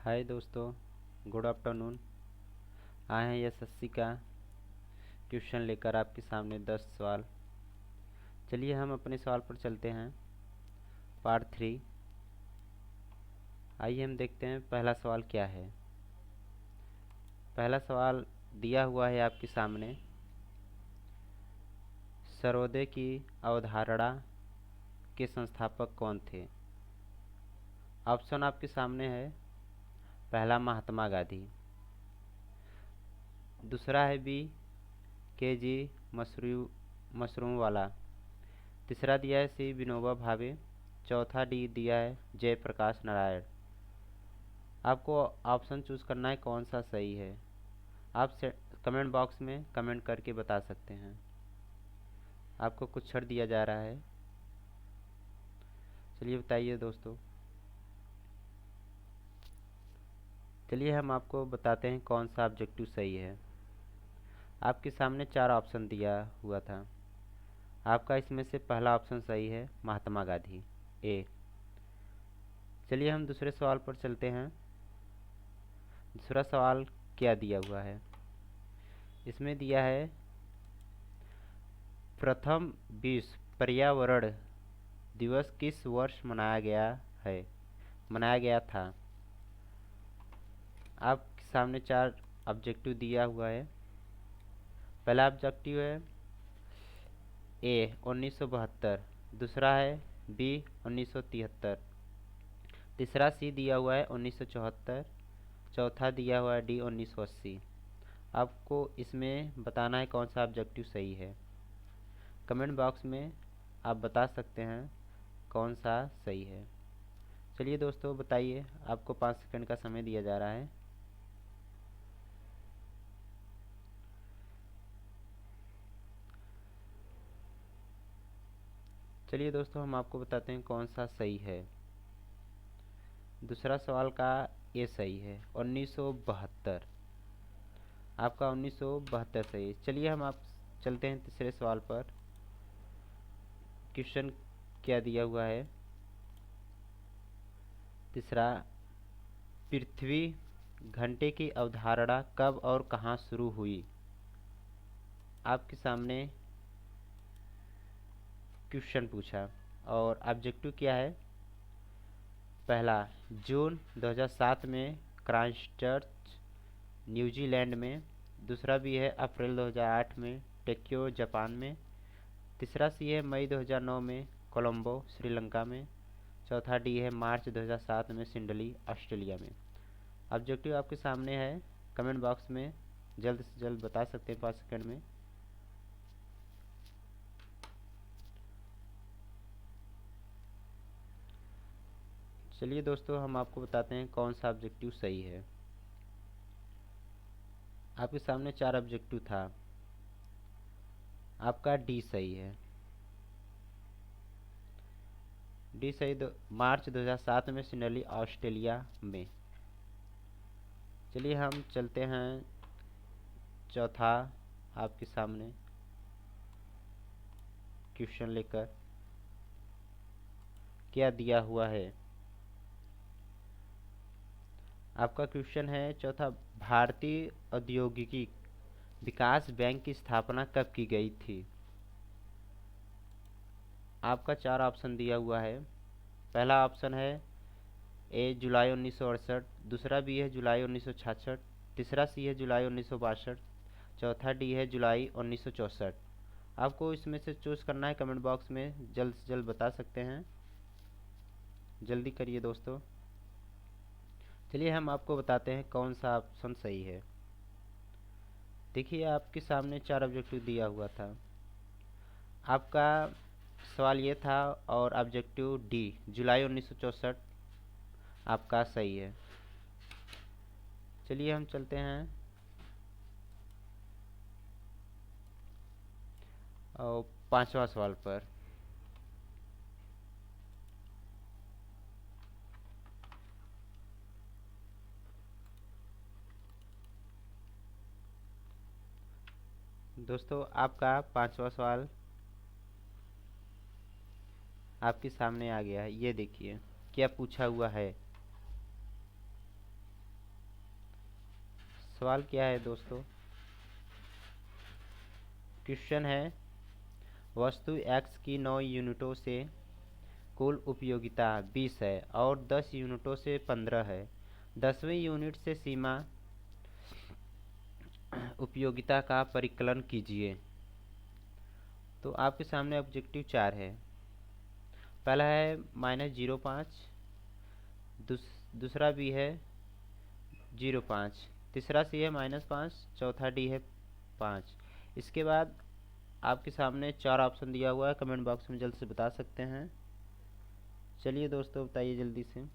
हाय दोस्तों, good afternoon. आए हैं एसएससी का क्वेश्चन लेकर आपके सामने 10 सवाल। चलिए हम अपने सवाल पर चलते हैं। पार्ट 3। आइए हम देखते हैं पहला सवाल क्या है। पहला सवाल दिया हुआ है आपके सामने। सर्वोदय की अवधारणा के संस्थापक कौन थे? ऑप्शन आपके सामने है। पहला महात्मा गांधी, दूसरा है बी के जी मशरूम वाला, तीसरा दिया है सी विनोबा भावे, चौथा डी दिया है जयप्रकाश नारायण। आपको ऑप्शन चूज करना है कौन सा सही है। आप कमेंट बॉक्स में कमेंट करके बता सकते हैं। आपको कुछ छड़ दिया जा रहा है। चलिए बताइए दोस्तों। चलिए हम आपको बताते हैं कौन सा ऑब्जेक्टिव सही है। आपके सामने 4 ऑप्शन दिया हुआ था। आपका इसमें से पहला ऑप्शन सही है, महात्मा गांधी, ए। चलिए हम दूसरे सवाल पर चलते हैं। दूसरा सवाल क्या दिया हुआ है? इसमें दिया है प्रथम विश्व पर्यावरण दिवस किस वर्ष मनाया गया था। आपके सामने 4 ऑब्जेक्टिव दिया हुआ है। पहला ऑब्जेक्टिव है ए 1972, दूसरा है बी 1973, तीसरा सी दिया हुआ है 1974, चौथा दिया हुआ है डी 1980। आपको इसमें बताना है कौन सा ऑब्जेक्टिव सही है। कमेंट बॉक्स में आप बता सकते हैं कौन सा सही है। चलिए दोस्तों बताइए, आपको 5 सेकंड का समय दिया जा रहा है। चलिए दोस्तों हम आपको बताते हैं कौन सा सही है। दूसरा सवाल का ये सही है, 1972। आपका 1972 सही है। चलिए हम आप चलते हैं तीसरे सवाल पर। क्वेश्चन क्या दिया हुआ है? तीसरा, पृथ्वी घंटे की अवधारणा कब और कहाँ शुरू हुई? आपके सामने क्वेश्चन पूछा और ऑब्जेक्टिव क्या है। पहला, जून 2007 में क्राइस्टचर्च न्यूजीलैंड में, दूसरा भी है अप्रैल 2008 में टोक्यो जापान में, तीसरा सी है मई 2009 में कोलंबो श्रीलंका में, चौथा डी है मार्च 2007 में सिडनी ऑस्ट्रेलिया में। ऑब्जेक्टिव आपके सामने है। कमेंट बॉक्स में जल्द से जल्द बता सकते हैं 5 सेकंड में। चलिए दोस्तों हम आपको बताते हैं कौन सा ऑब्जेक्टिव सही है। आपके सामने 4 ऑब्जेक्टिव था। आपका डी सही है। डी सही मार्च 2007 में सिडनी ऑस्ट्रेलिया में। चलिए हम चलते हैं चौथा आपके सामने क्वेश्चन लेकर। क्या दिया हुआ है? आपका क्वेश्चन है चौथा, भारतीय औद्योगिकी विकास बैंक की स्थापना कब की गई थी? आपका 4 ऑप्शन दिया हुआ है। पहला ऑप्शन है ए जुलाई 1968, दूसरा बी है जुलाई 1966, तीसरा सी है जुलाई 1962, चौथा डी है जुलाई 1964। आपको इसमें से चूज करना है। कमेंट बॉक्स में जल्द से जल्द बता सकते हैं। जल्दी करिए दोस्तों। चलिए हम आपको बताते हैं कौन सा ऑप्शन सही है। देखिए आपके सामने 4 ऑब्जेक्टिव दिया हुआ था। आपका सवाल ये था और ऑब्जेक्टिव डी जुलाई 1964 आपका सही है। चलिए हम चलते हैं और 5वां सवाल पर। दोस्तों आपका 5वां सवाल आपके सामने आ गया है। ये देखिए क्या पूछा हुआ है। सवाल क्या है दोस्तों? क्वेश्चन है, वस्तु x की 9 यूनिटों से कुल उपयोगिता 20 है और 10 यूनिटों से 15 है। 10वीं यूनिट से सीमा उपयोगिता का परिकलन कीजिए। तो आपके सामने ऑब्जेक्टिव 4 है। पहला है -0.5, दूसरा भी है 0.5, तीसरा सी है -5, चौथा डी है 5। इसके बाद आपके सामने 4 ऑप्शन दिया हुआ है, कमेंट बॉक्स में जल्द से बता सकते हैं। चलिए दोस्तों बताइए जल्दी से।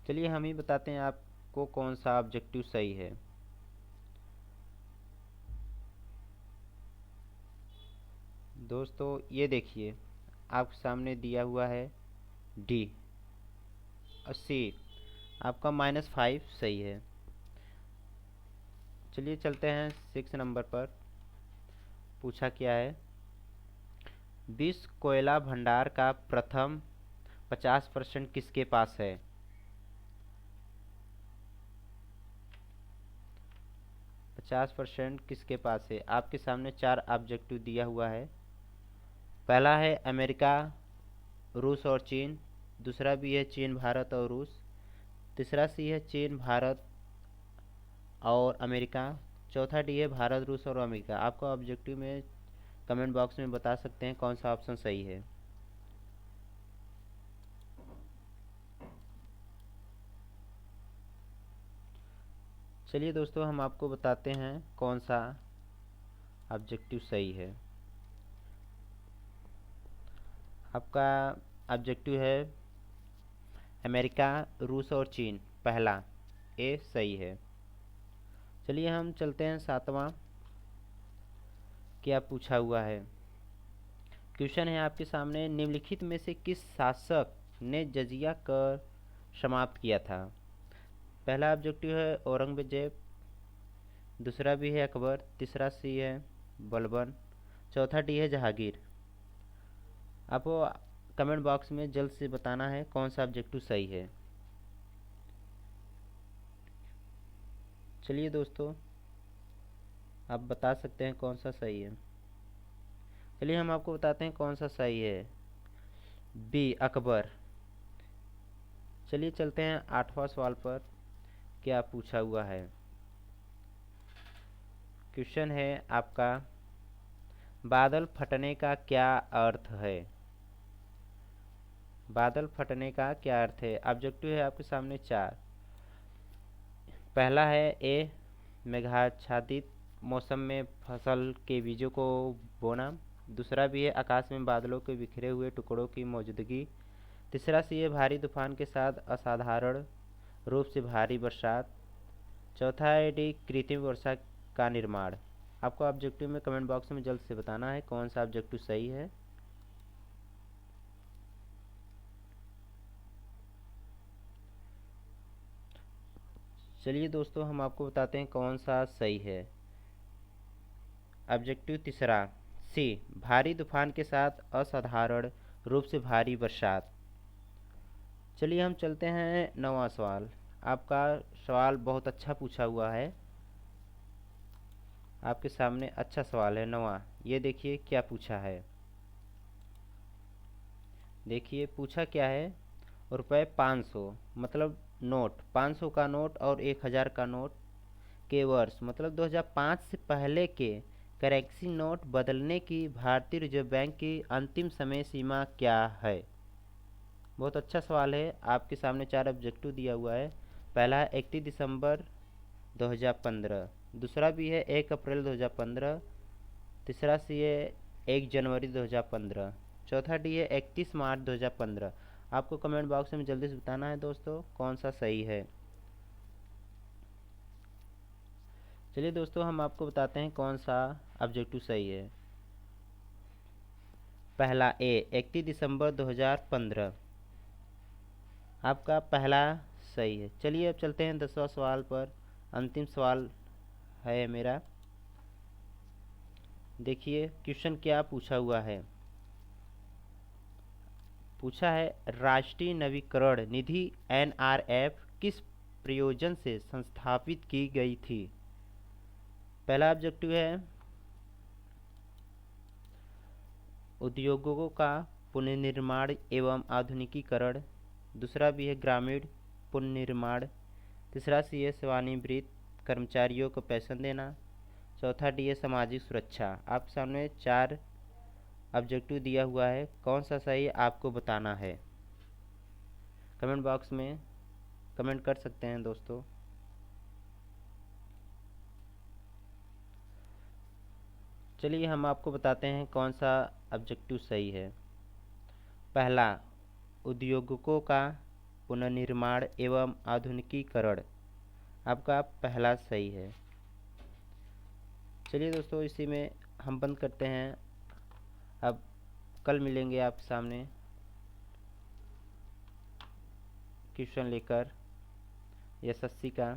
चलिए हम ही बताते हैं आपको कौन सा ऑब्जेक्टिव सही है। दोस्तों ये देखिए आपके सामने दिया हुआ है डी और सी, आपका -5 सही है। चलिए चलते हैं 6 नंबर पर। पूछा क्या है, विश्व कोयला भंडार का प्रथम 50% किसके पास है? किसके पास है? आपके सामने 4 ऑब्जेक्टिव दिया हुआ है। पहला है अमेरिका, रूस और चीन, दूसरा भी है चीन भारत और रूस, तीसरा सी है चीन भारत और अमेरिका, चौथा डी है भारत रूस और अमेरिका। आपको ऑब्जेक्टिव में कमेंट बॉक्स में बता सकते हैं कौन सा ऑप्शन सही है। चलिए दोस्तों हम आपको बताते हैं कौन सा ऑब्जेक्टिव सही है। आपका ऑब्जेक्टिव है अमेरिका, रूस और चीन, पहला ए सही है। चलिए हम चलते हैं 7वां। क्या पूछा हुआ है? क्वेश्चन है आपके सामने, निम्नलिखित में से किस शासक ने जजिया कर समाप्त किया था? पहला ऑब्जेक्टिव है औरंगजेब, दूसरा भी है अकबर, तीसरा सी है बलबन, चौथा डी है जहांगीर। आपको कमेंट बॉक्स में जल्द से बताना है कौन सा ऑब्जेक्टिव सही है। चलिए दोस्तों आप बता सकते हैं कौन सा सही है। चलिए हम आपको बताते हैं कौन सा सही है, बी अकबर। चलिए चलते हैं 8वां सवाल पर। क्या पूछा हुआ है? क्वेश्चन है आपका, बादल फटने का क्या अर्थ है? बादल फटने का क्या अर्थ है? ऑब्जेक्टिव है आपके सामने 4। पहला है ए मेघाच्छादित मौसम में फसल के बीजों को बोना, दूसरा भी है आकाश में बादलों के बिखरे हुए टुकड़ों की मौजूदगी, तीसरा सी है भारी तूफान के साथ असाधारण रूप से भारी बरसात, चौथा है डी कृत्रिम वर्षा का निर्माण। आपको ऑब्जेक्टिव में कमेंट बॉक्स में जल्द से बताना है कौन सा ऑब्जेक्टिव सही है। चलिए दोस्तों हम आपको बताते हैं कौन सा सही है। ऑब्जेक्टिव तीसरा सी, भारी तूफान के साथ असाधारण रूप से भारी बरसात। चलिए हम चलते हैं 9वां सवाल। आपका सवाल बहुत अच्छा पूछा हुआ है, आपके सामने अच्छा सवाल है 9वां। ये देखिए क्या पूछा है। देखिए पूछा क्या है, रुपये 500 मतलब नोट, 500 का नोट और 1000 का नोट के वर्ष मतलब 2005 से पहले के करेंसी नोट बदलने की भारतीय रिजर्व बैंक की अंतिम समय सीमा क्या है? बहुत अच्छा सवाल है। आपके सामने 4 ऑब्जेक्टिव दिया हुआ है। पहला है 31 दिसंबर 2015, दूसरा भी है 1 अप्रैल 2015, तीसरा सी है 1 जनवरी 2015, चौथा डी है 31 मार्च 2015। आपको कमेंट बॉक्स में जल्दी से बताना है दोस्तों कौन सा सही है। चलिए दोस्तों हम आपको बताते हैं कौन सा ऑब्जेक्टिव सही है। पहला ए 31 दिसंबर 2015, आपका पहला सही है। चलिए अब चलते हैं 10वां सवाल पर। अंतिम सवाल है मेरा। देखिए क्वेश्चन क्या पूछा हुआ है। पूछा है, राष्ट्रीय नवीकरण निधि NRF किस प्रयोजन से संस्थापित की गई थी। पहला ऑब्जेक्टिव है उद्योगों का पुनर्निर्माण एवं आधुनिकीकरण। दूसरा भी है ग्रामीण पुनर्निर्माण। तीसरा सी है सेवानिवृत्त कर्मचारियों को पेंशन देना। चौथा डी है सामाजिक सुरक्षा। आपके सामने 4 ऑब्जेक्टिव दिया हुआ है, कौन सा सही आपको बताना है। कमेंट बॉक्स में कमेंट कर सकते हैं दोस्तों। चलिए हम आपको बताते हैं कौन सा ऑब्जेक्टिव सही है। पहला, उद्योगों का पुनर्निर्माण एवं आधुनिकीकरण, आपका पहला सही है। चलिए दोस्तों इसी में हम बंद करते हैं। अब कल मिलेंगे आपके सामने क्वेश्चन लेकर एसएससी का।